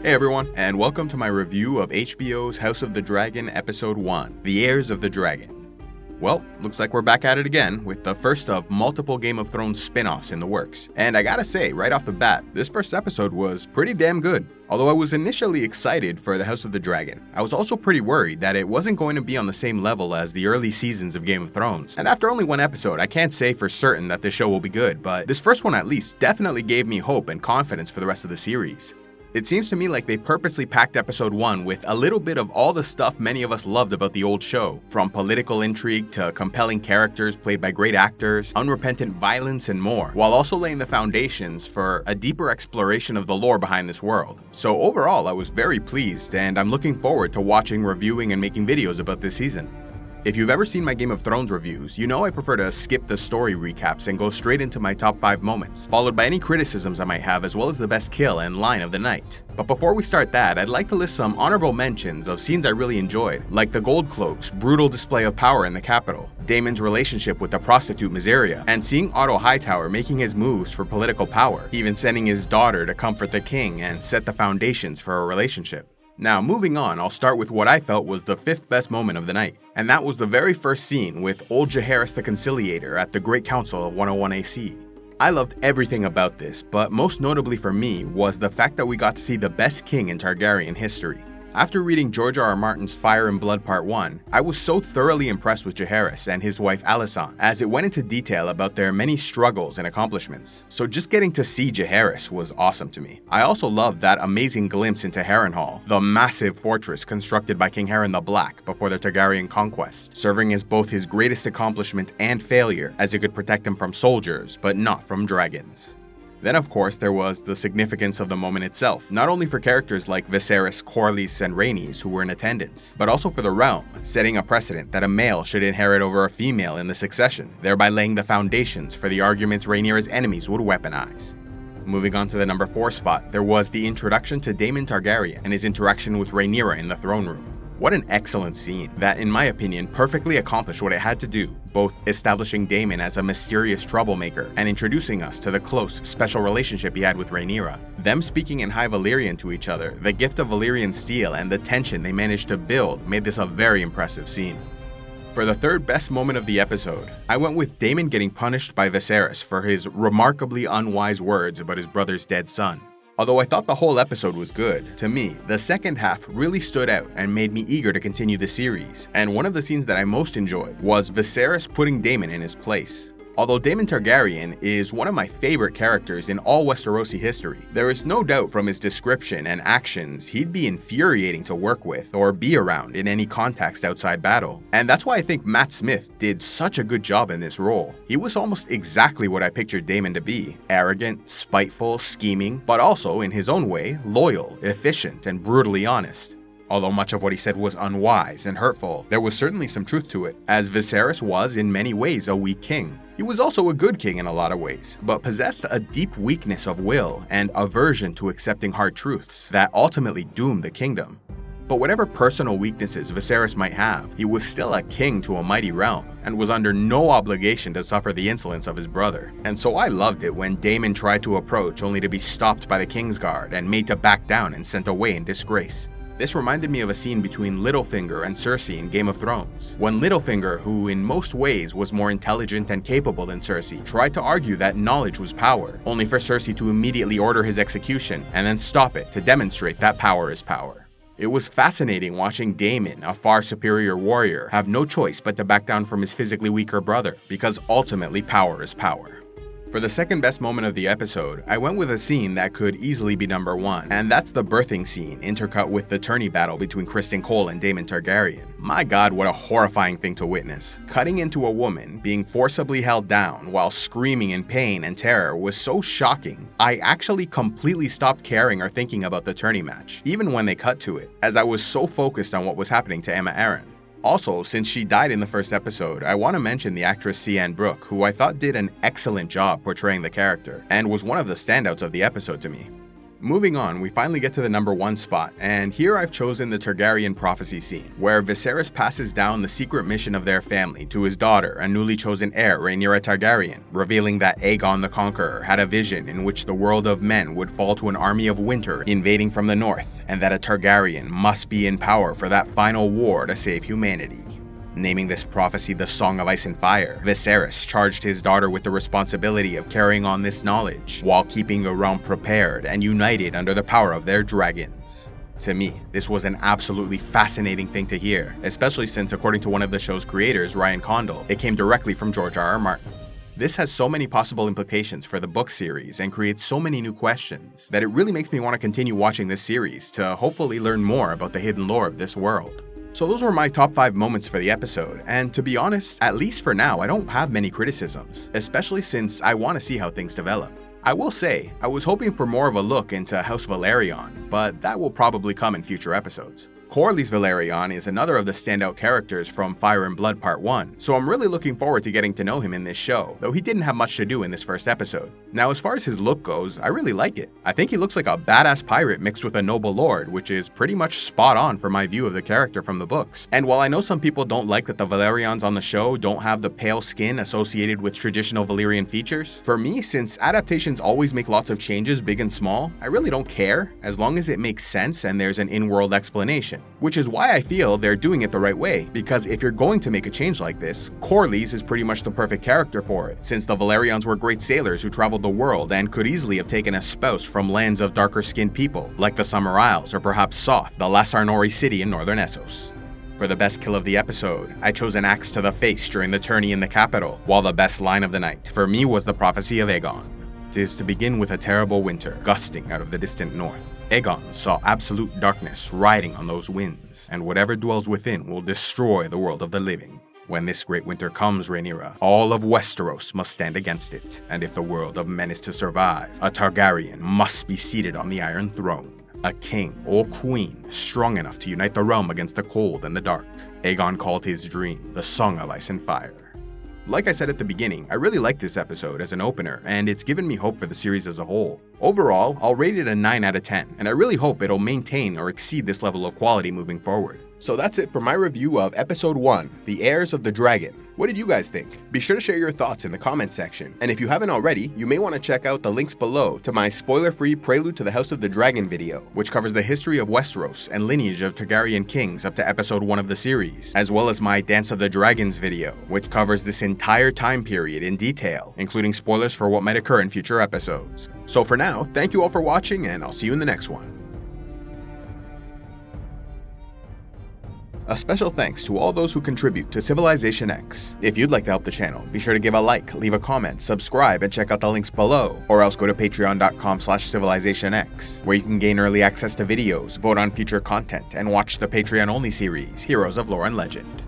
Hey everyone, and welcome to my review of HBO's House of the Dragon Episode 1, The Heirs of the Dragon. Well, looks like we're back at it again, with the first of multiple Game of Thrones spin-offs in the works. And I gotta say, right off the bat, this first episode was pretty damn good. Although I was initially excited for the House of the Dragon, I was also pretty worried that it wasn't going to be on the same level as the early seasons of Game of Thrones. And after only one episode, I can't say for certain that this show will be good, but this first one at least definitely gave me hope and confidence for the rest of the series. It seems to me like they purposely packed episode 1 with a little bit of all the stuff many of us loved about the old show, from political intrigue to compelling characters played by great actors, unrepentant violence, and more, while also laying the foundations for a deeper exploration of the lore behind this world. So overall, I was very pleased, and I'm looking forward to watching, reviewing, and making videos about this season. If you've ever seen my Game of Thrones reviews, you know I prefer to skip the story recaps and go straight into my top 5 moments, followed by any criticisms I might have as well as the best kill and line of the night. But before we start that, I'd like to list some honorable mentions of scenes I really enjoyed, like the Gold Cloak's brutal display of power in the capital, Daemon's relationship with the prostitute Miseria, and seeing Otto Hightower making his moves for political power, even sending his daughter to comfort the king and set the foundations for a relationship. Now, moving on, I'll start with what I felt was the 5th best moment of the night, and that was the very first scene with old Jaehaerys the Conciliator at the Great Council of 101 AC. I loved everything about this, but most notably for me was the fact that we got to see the best king in Targaryen history. After reading George R.R. Martin's Fire and Blood Part 1, I was so thoroughly impressed with Jaehaerys and his wife Alysanne, as it went into detail about their many struggles and accomplishments. So just getting to see Jaehaerys was awesome to me. I also loved that amazing glimpse into Harrenhal, the massive fortress constructed by King Harren the Black before the Targaryen conquest, serving as both his greatest accomplishment and failure, as it could protect him from soldiers, but not from dragons. Then of course there was the significance of the moment itself, not only for characters like Viserys, Corlys, and Rhaenys who were in attendance, but also for the realm, setting a precedent that a male should inherit over a female in the succession, thereby laying the foundations for the arguments Rhaenyra's enemies would weaponize. Moving on to the number 4 spot, there was the introduction to Daemon Targaryen and his interaction with Rhaenyra in the throne room. What an excellent scene that, in my opinion, perfectly accomplished what it had to do, both establishing Daemon as a mysterious troublemaker and introducing us to the close, special relationship he had with Rhaenyra. Them speaking in High Valyrian to each other, the gift of Valyrian steel, and the tension they managed to build made this a very impressive scene. For the 3rd best moment of the episode, I went with Daemon getting punished by Viserys for his remarkably unwise words about his brother's dead son. Although I thought the whole episode was good, to me, the second half really stood out and made me eager to continue the series, and one of the scenes that I most enjoyed was Viserys putting Daemon in his place. Although Daemon Targaryen is one of my favorite characters in all Westerosi history, there is no doubt from his description and actions he'd be infuriating to work with or be around in any context outside battle. And that's why I think Matt Smith did such a good job in this role. He was almost exactly what I pictured Daemon to be: arrogant, spiteful, scheming, but also, in his own way, loyal, efficient, and brutally honest. Although much of what he said was unwise and hurtful, there was certainly some truth to it, as Viserys was in many ways a weak king. He was also a good king in a lot of ways, but possessed a deep weakness of will and aversion to accepting hard truths that ultimately doomed the kingdom. But whatever personal weaknesses Viserys might have, he was still a king to a mighty realm, and was under no obligation to suffer the insolence of his brother. And so I loved it when Daemon tried to approach only to be stopped by the Kingsguard and made to back down and sent away in disgrace. This reminded me of a scene between Littlefinger and Cersei in Game of Thrones, when Littlefinger, who in most ways was more intelligent and capable than Cersei, tried to argue that knowledge was power, only for Cersei to immediately order his execution and then stop it to demonstrate that power is power. It was fascinating watching Daemon, a far superior warrior, have no choice but to back down from his physically weaker brother, because ultimately power is power. For the 2nd best moment of the episode, I went with a scene that could easily be number 1, and that's the birthing scene intercut with the tourney battle between Criston Cole and Daemon Targaryen. My god, what a horrifying thing to witness. Cutting into a woman being forcibly held down while screaming in pain and terror was so shocking, I actually completely stopped caring or thinking about the tourney match, even when they cut to it, as I was so focused on what was happening to Aemma Arryn. Also, since she died in the first episode, I want to mention the actress Cian Brooke, who I thought did an excellent job portraying the character, and was one of the standouts of the episode to me. Moving on, we finally get to the number 1 spot, and here I've chosen the Targaryen prophecy scene, where Viserys passes down the secret mission of their family to his daughter and newly chosen heir Rhaenyra Targaryen, revealing that Aegon the Conqueror had a vision in which the world of men would fall to an army of winter invading from the north, and that a Targaryen must be in power for that final war to save humanity. Naming this prophecy the Song of Ice and Fire, Viserys charged his daughter with the responsibility of carrying on this knowledge, while keeping the realm prepared and united under the power of their dragons. To me, this was an absolutely fascinating thing to hear, especially since, according to one of the show's creators, Ryan Condal, it came directly from George R.R. Martin. This has so many possible implications for the book series and creates so many new questions that it really makes me want to continue watching this series to hopefully learn more about the hidden lore of this world. So those were my top 5 moments for the episode, and to be honest, at least for now, I don't have many criticisms, especially since I want to see how things develop. I will say, I was hoping for more of a look into House Velaryon, but that will probably come in future episodes. Corlys Velaryon is another of the standout characters from Fire and Blood Part 1, so I'm really looking forward to getting to know him in this show, though he didn't have much to do in this first episode. Now, as far as his look goes, I really like it. I think he looks like a badass pirate mixed with a noble lord, which is pretty much spot on for my view of the character from the books. And while I know some people don't like that the Velaryons on the show don't have the pale skin associated with traditional Valyrian features, for me, since adaptations always make lots of changes big and small, I really don't care, as long as it makes sense and there's an in-world explanation. Which is why I feel they're doing it the right way, because if you're going to make a change like this, Corlys is pretty much the perfect character for it, since the Velaryons were great sailors who traveled the world and could easily have taken a spouse from lands of darker-skinned people, like the Summer Isles or perhaps Soth, the last Arnori city in northern Essos. For the best kill of the episode, I chose an axe to the face during the tourney in the capital, while the best line of the night for me was the prophecy of Aegon. 'Tis to begin with a terrible winter, gusting out of the distant north. Aegon saw absolute darkness riding on those winds, and whatever dwells within will destroy the world of the living. When this great winter comes, Rhaenyra, all of Westeros must stand against it, and if the world of men is to survive, a Targaryen must be seated on the Iron Throne. A king or queen strong enough to unite the realm against the cold and the dark. Aegon called his dream the Song of Ice and Fire. Like I said at the beginning, I really liked this episode as an opener, and it's given me hope for the series as a whole. Overall, I'll rate it a 9 out of 10, and I really hope it'll maintain or exceed this level of quality moving forward. So that's it for my review of Episode 1, The Heirs of the Dragon. What did you guys think? Be sure to share your thoughts in the comment section, and if you haven't already, you may want to check out the links below to my spoiler-free Prelude to the House of the Dragon video, which covers the history of Westeros and lineage of Targaryen kings up to Episode 1 of the series, as well as my Dance of the Dragons video, which covers this entire time period in detail, including spoilers for what might occur in future episodes. So for now, thank you all for watching, and I'll see you in the next one. A special thanks to all those who contribute to CivilizationEx. If you'd like to help the channel, be sure to give a like, leave a comment, subscribe, and check out the links below, or else go to patreon.com/CivilizationEx, where you can gain early access to videos, vote on future content, and watch the Patreon-only series, Heroes of Lore and Legend.